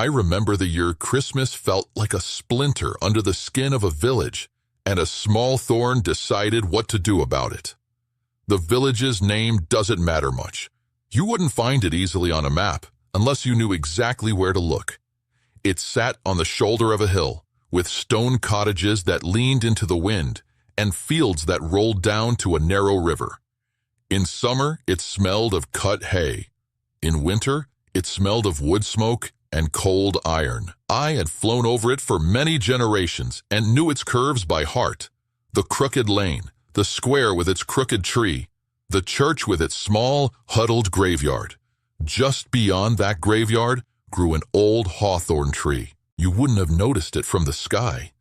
I remember the year Christmas felt like a splinter under the skin of a village, and a small thorn decided what to do about it. The village's name doesn't matter much. You wouldn't find it easily on a map unless you knew exactly where to look. It sat on the shoulder of a hill, with stone cottages that leaned into the wind and fields that rolled down to a narrow river. In summer, it smelled of cut hay. In winter, it smelled of wood smoke and cold iron. I had flown over it for many generations and knew its curves by heart. The crooked lane, the square with its crooked tree, the church with its small, huddled graveyard. Just beyond that graveyard grew an old hawthorn tree. You wouldn't have noticed it from the sky.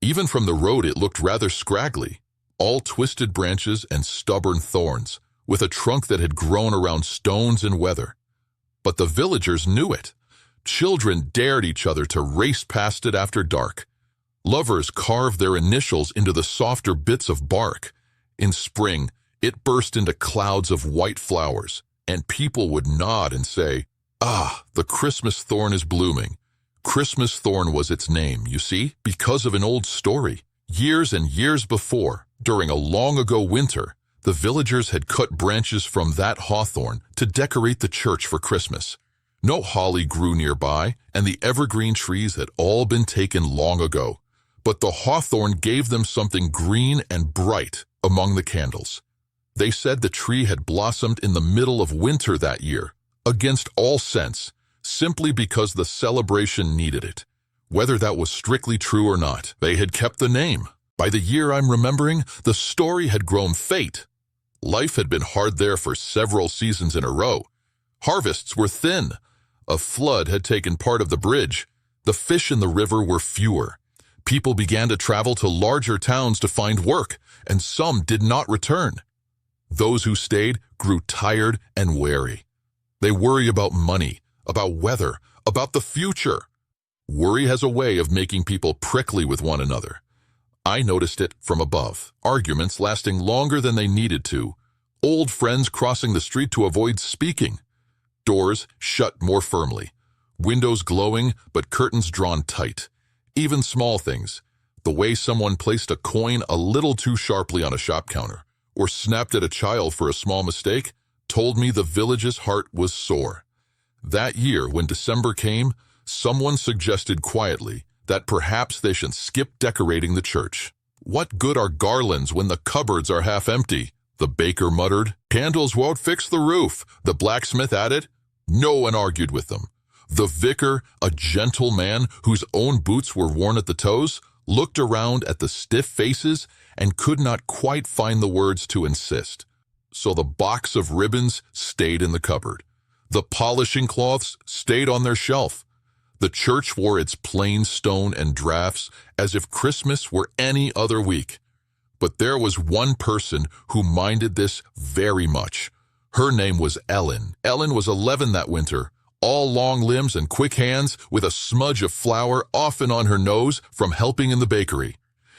Even from the road it looked rather scraggly, all twisted branches and stubborn thorns, with a trunk that had grown around stones and weather. But the villagers knew it. Children dared each other to race past it after dark. Lovers carved their initials into the softer bits of bark. In spring, it burst into clouds of white flowers, and people would nod and say, "Ah, the Christmas thorn is blooming." Christmas Thorn was its name, you see, because of an old story. Years and years before, during a long-ago winter, the villagers had cut branches from that hawthorn to decorate the church for Christmas. No holly grew nearby, and the evergreen trees had all been taken long ago. But the hawthorn gave them something green and bright among the candles. They said the tree had blossomed in the middle of winter that year, against all sense, simply because the celebration needed it. Whether that was strictly true or not, they had kept the name. By the year I'm remembering, the story had grown fate. Life had been hard there for several seasons in a row. Harvests were thin. A flood had taken part of the bridge. The fish in the river were fewer. People began to travel to larger towns to find work, and some did not return. Those who stayed grew tired and wary. They worry about money, about weather, about the future. Worry has a way of making people prickly with one another. I noticed it from above, arguments lasting longer than they needed to, old friends crossing the street to avoid speaking, doors shut more firmly, windows glowing but curtains drawn tight. Even small things, the way someone placed a coin a little too sharply on a shop counter, or snapped at a child for a small mistake, told me the village's heart was sore. That year, when December came, someone suggested quietly that perhaps they should skip decorating the church. "What good are garlands when the cupboards are half empty?" the baker muttered. "Candles won't fix the roof," the blacksmith added. No one argued with them. The vicar, a gentle man whose own boots were worn at the toes, looked around at the stiff faces and could not quite find the words to insist. So the box of ribbons stayed in the cupboard. The polishing cloths stayed on their shelf. The church wore its plain stone and drafts as if Christmas were any other week. But there was one person who minded this very much. Her name was Ellen. Ellen was 11 that winter, all long limbs and quick hands, with a smudge of flour often on her nose from helping in the bakery.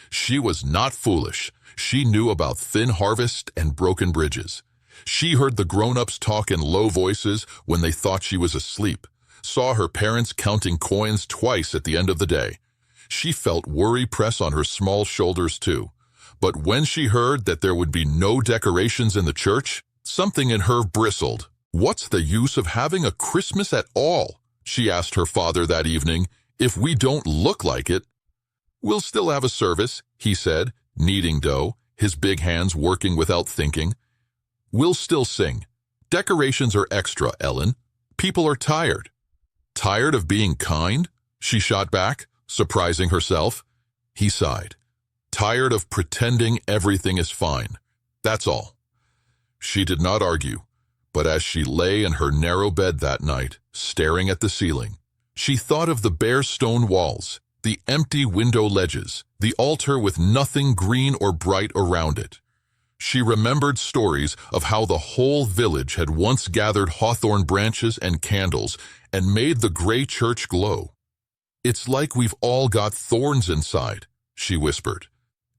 She was not foolish. She knew about thin harvest and broken bridges. She heard the grown-ups talk in low voices when they thought she was asleep, saw her parents counting coins twice at the end of the day. She felt worry press on her small shoulders too. But when she heard that there would be no decorations in the church, something in her bristled. "What's the use of having a Christmas at all?" she asked her father that evening, "if we don't look like it?" "We'll still have a service," he said, kneading dough, his big hands working without thinking. "We'll still sing. Decorations are extra, Ellen. People are tired." "Tired of being kind?" she shot back, surprising herself. He sighed. "Tired of pretending everything is fine. That's all." She did not argue, but as she lay in her narrow bed that night, staring at the ceiling, she thought of the bare stone walls, the empty window ledges, the altar with nothing green or bright around it. She remembered stories of how the whole village had once gathered hawthorn branches and candles and made the gray church glow. "It's like we've all got thorns inside," she whispered,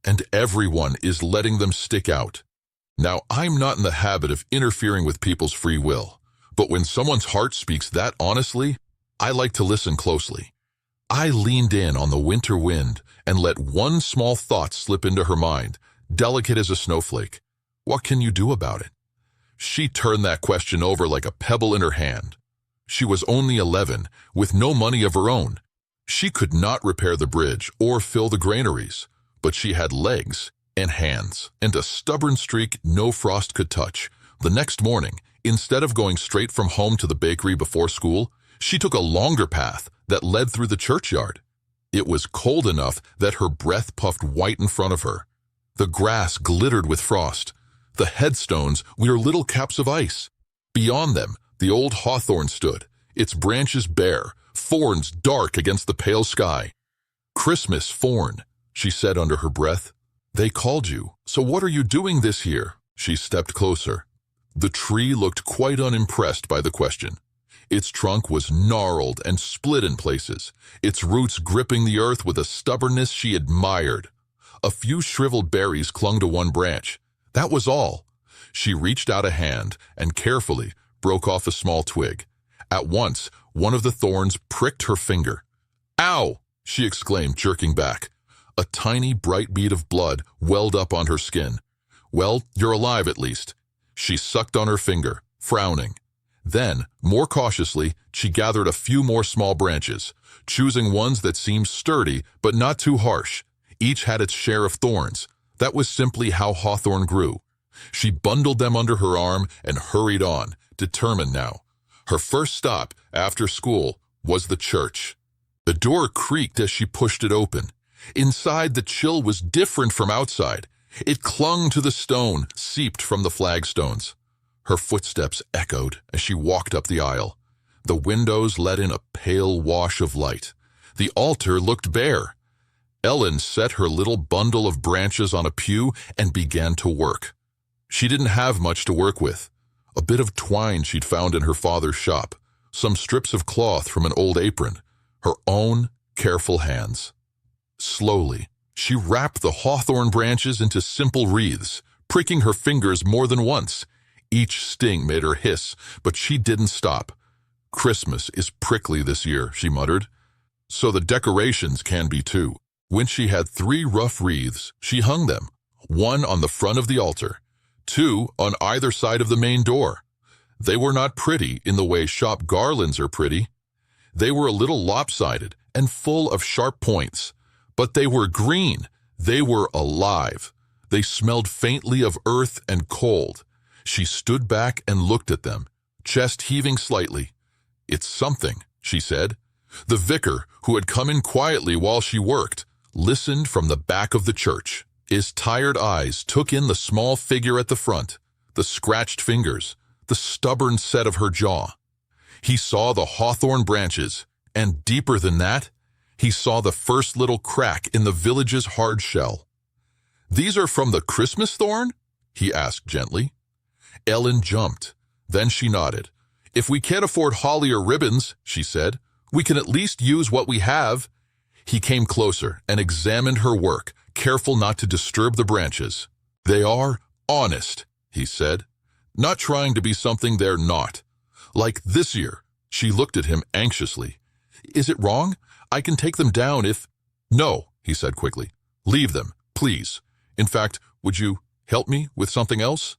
"and everyone is letting them stick out. Now, I'm not in the habit of interfering with people's free will, but when someone's heart speaks that honestly, I like to listen closely. I leaned in on the winter wind and let one small thought slip into her mind, delicate as a snowflake. What can you do about it? She turned that question over like a pebble in her hand. She was only 11, with no money of her own. She could not repair the bridge or fill the granaries, but she had legs and hands and a stubborn streak no frost could touch. The next morning, instead of going straight from home to the bakery before school, she took a longer path that led through the churchyard. It was cold enough that her breath puffed white in front of her. The grass glittered with frost. The headstones were little caps of ice. Beyond them, the old hawthorn stood, its branches bare, thorns dark against the pale sky. "Christmas Thorn," she said under her breath. "They called you, so what are you doing this year?" She stepped closer. The tree looked quite unimpressed by the question. Its trunk was gnarled and split in places, its roots gripping the earth with a stubbornness she admired. A few shriveled berries clung to one branch. That was all. She reached out a hand and carefully broke off a small twig. At once, one of the thorns pricked her finger. "Ow!" she exclaimed, jerking back. A tiny, bright bead of blood welled up on her skin. "Well, you're alive at least." She sucked on her finger, frowning. Then, more cautiously, she gathered a few more small branches, choosing ones that seemed sturdy but not too harsh. Each had its share of thorns. That was simply how hawthorn grew. She bundled them under her arm and hurried on, determined now. Her first stop, after school, was the church. The door creaked as she pushed it open. Inside, the chill was different from outside. It clung to the stone, seeped from the flagstones. Her footsteps echoed as she walked up the aisle. The windows let in a pale wash of light. The altar looked bare. Ellen set her little bundle of branches on a pew and began to work. She didn't have much to work with. A bit of twine she'd found in her father's shop, some strips of cloth from an old apron, her own careful hands. Slowly, she wrapped the hawthorn branches into simple wreaths, pricking her fingers more than once. Each sting made her hiss, but she didn't stop. "Christmas is prickly this year," she muttered. "So the decorations can be too." When she had 3 rough wreaths, she hung them, one on the front of the altar, 2 on either side of the main door. They were not pretty in the way shop garlands are pretty. They were a little lopsided and full of sharp points, but they were green. They were alive. They smelled faintly of earth and cold. She stood back and looked at them, chest heaving slightly. "It's something," she said. The vicar, who had come in quietly while she worked, listened from the back of the church. His tired eyes took in the small figure at the front, the scratched fingers, the stubborn set of her jaw. He saw the hawthorn branches, and deeper than that, he saw the first little crack in the village's hard shell. "These are from the Christmas thorn?" he asked gently. Ellen jumped. Then she nodded. "If we can't afford holly or ribbons," she said, "we can at least use what we have." He came closer and examined her work, careful not to disturb the branches. "They are honest," he said, "not trying to be something they're not. Like this year." She looked at him anxiously. "Is it wrong? I can take them down if—" "No," he said quickly. "Leave them, please. In fact, would you help me with something else?"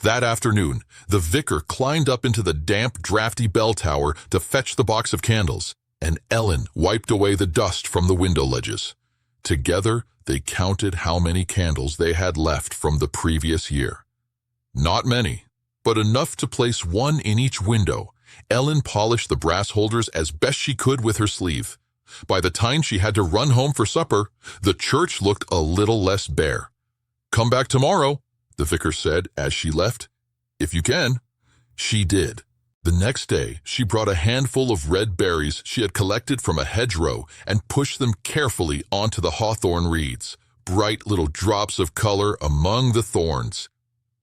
That afternoon, the vicar climbed up into the damp, drafty bell tower to fetch the box of candles, and Ellen wiped away the dust from the window ledges. Together, they counted how many candles they had left from the previous year. Not many, but enough to place one in each window. Ellen polished the brass holders as best she could with her sleeve. By the time she had to run home for supper, the church looked a little less bare. "Come back tomorrow," the vicar said as she left. "If you can." She did. The next day, she brought a handful of red berries she had collected from a hedgerow and pushed them carefully onto the hawthorn reeds, bright little drops of color among the thorns.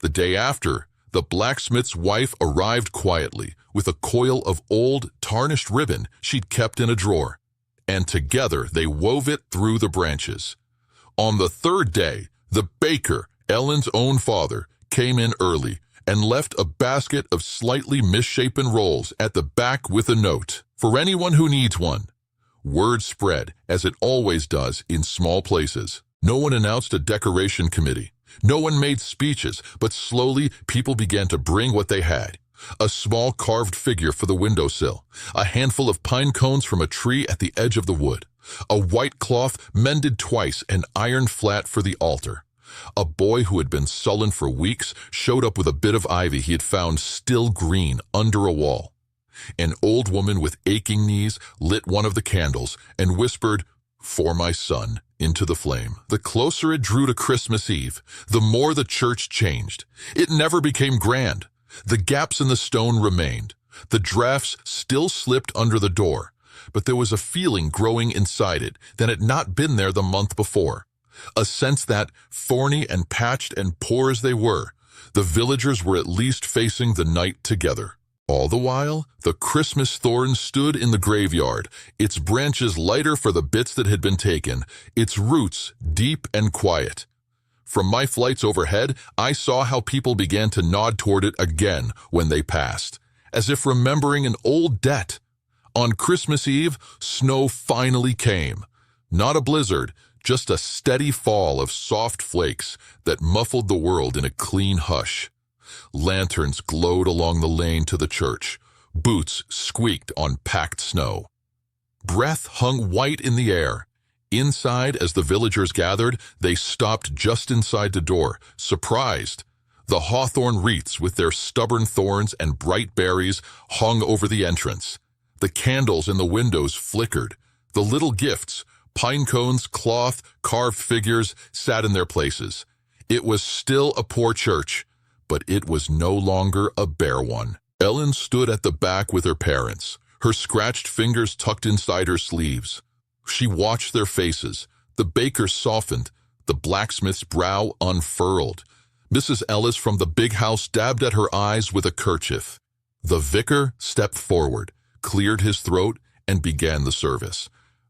The day after, the blacksmith's wife arrived quietly with a coil of old, tarnished ribbon she'd kept in a drawer, and together they wove it through the branches. On the 3rd day, the baker, Ellen's own father, came in early and left a basket of slightly misshapen rolls at the back with a note, "For anyone who needs one." Word spread, as it always does in small places. No one announced a decoration committee. No one made speeches, but slowly people began to bring what they had. A small carved figure for the windowsill, a handful of pine cones from a tree at the edge of the wood, a white cloth mended twice and ironed flat for the altar. A boy who had been sullen for weeks showed up with a bit of ivy he had found still green under a wall. An old woman with aching knees lit one of the candles and whispered, "For my son," into the flame. The closer it drew to Christmas Eve, the more the church changed. It never became grand. The gaps in the stone remained. The drafts still slipped under the door, but there was a feeling growing inside it that had not been there the month before. A sense that, thorny and patched and poor as they were, the villagers were at least facing the night together. All the while, the Christmas thorn stood in the graveyard, its branches lighter for the bits that had been taken, its roots deep and quiet. From my flights overhead, I saw how people began to nod toward it again when they passed, as if remembering an old debt. On Christmas Eve, snow finally came. Not a blizzard, just a steady fall of soft flakes that muffled the world in a clean hush. Lanterns glowed along the lane to the church. Boots squeaked on packed snow. Breath hung white in the air. Inside, as the villagers gathered, they stopped just inside the door, surprised. The hawthorn wreaths with their stubborn thorns and bright berries hung over the entrance. The candles in the windows flickered. The little gifts, pine cones, cloth, carved figures, sat in their places. It was still a poor church, but it was no longer a bare one. Ellen stood at the back with her parents, her scratched fingers tucked inside her sleeves. She watched their faces. The baker softened, the blacksmith's brow unfurled. Mrs. Ellis from the big house dabbed at her eyes with a kerchief. The vicar stepped forward, cleared his throat, and began the service.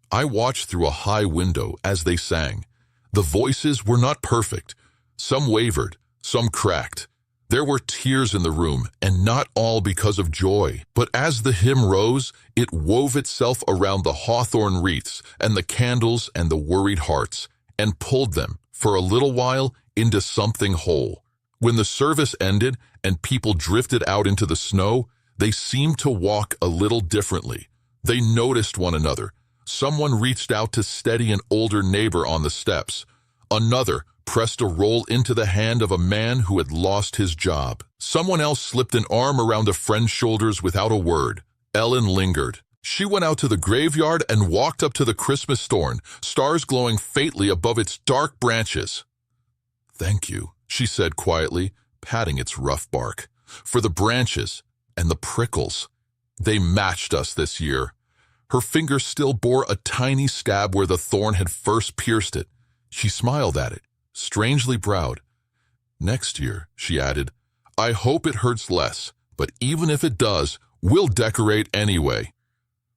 I watched through a high window as they sang. The voices were not perfect. Some wavered, some cracked. There were tears in the room, and not all because of joy. But as the hymn rose, it wove itself around the hawthorn wreaths and the candles and the worried hearts, and pulled them, for a little while, into something whole. When the service ended and people drifted out into the snow, they seemed to walk a little differently. They noticed one another. Someone reached out to steady an older neighbor on the steps. Another pressed a roll into the hand of a man who had lost his job. Someone else slipped an arm around a friend's shoulders without a word. Ellen lingered. She went out to the graveyard and walked up to the Christmas thorn, stars glowing faintly above its dark branches. "Thank you," she said quietly, patting its rough bark, "for the branches and the prickles. They matched us this year." Her finger still bore a tiny stab where the thorn had first pierced it. She smiled at it, strangely proud. "Next year," she added, "I hope it hurts less, but even if it does, we'll decorate anyway."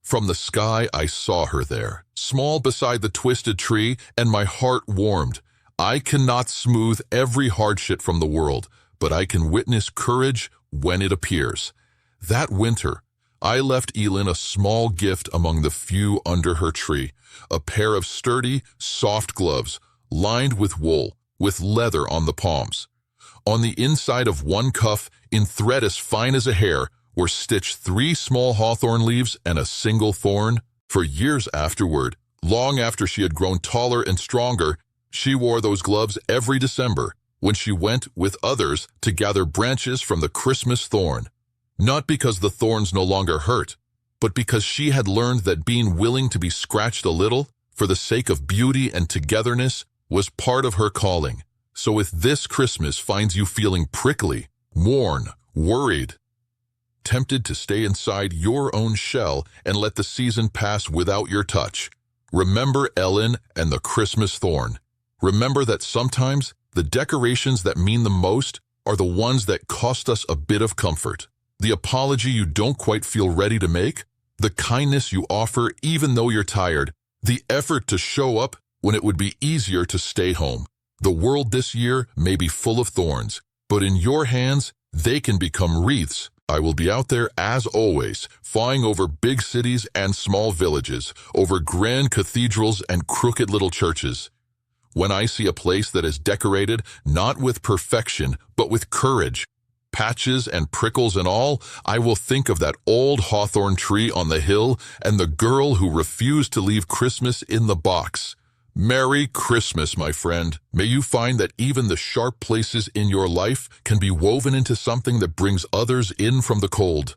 From the sky, I saw her there, small beside the twisted tree, and my heart warmed. I cannot smooth every hardship from the world, but I can witness courage when it appears. That winter, I left Elin a small gift among the few under her tree, a pair of sturdy, soft gloves, lined with wool, with leather on the palms. On the inside of one cuff, in thread as fine as a hair, were stitched 3 small hawthorn leaves and a single thorn. For years afterward, long after she had grown taller and stronger, she wore those gloves every December when she went with others to gather branches from the Christmas thorn. Not because the thorns no longer hurt, but because she had learned that being willing to be scratched a little, for the sake of beauty and togetherness, was part of her calling. So if this Christmas finds you feeling prickly, worn, worried, tempted to stay inside your own shell and let the season pass without your touch, remember Ellen and the Christmas thorn. Remember that sometimes the decorations that mean the most are the ones that cost us a bit of comfort. The apology you don't quite feel ready to make, the kindness you offer even though you're tired, the effort to show up when it would be easier to stay home. The world this year may be full of thorns, but in your hands, They can become wreaths. I will be out there as always, flying over big cities and small villages, over grand cathedrals and crooked little churches. When I see a place that is decorated, not with perfection, but with courage, patches and prickles and all, I will think of that old hawthorn tree on the hill and the girl who refused to leave Christmas in the box. Merry Christmas, my friend. May you find that even the sharp places in your life can be woven into something that brings others in from the cold.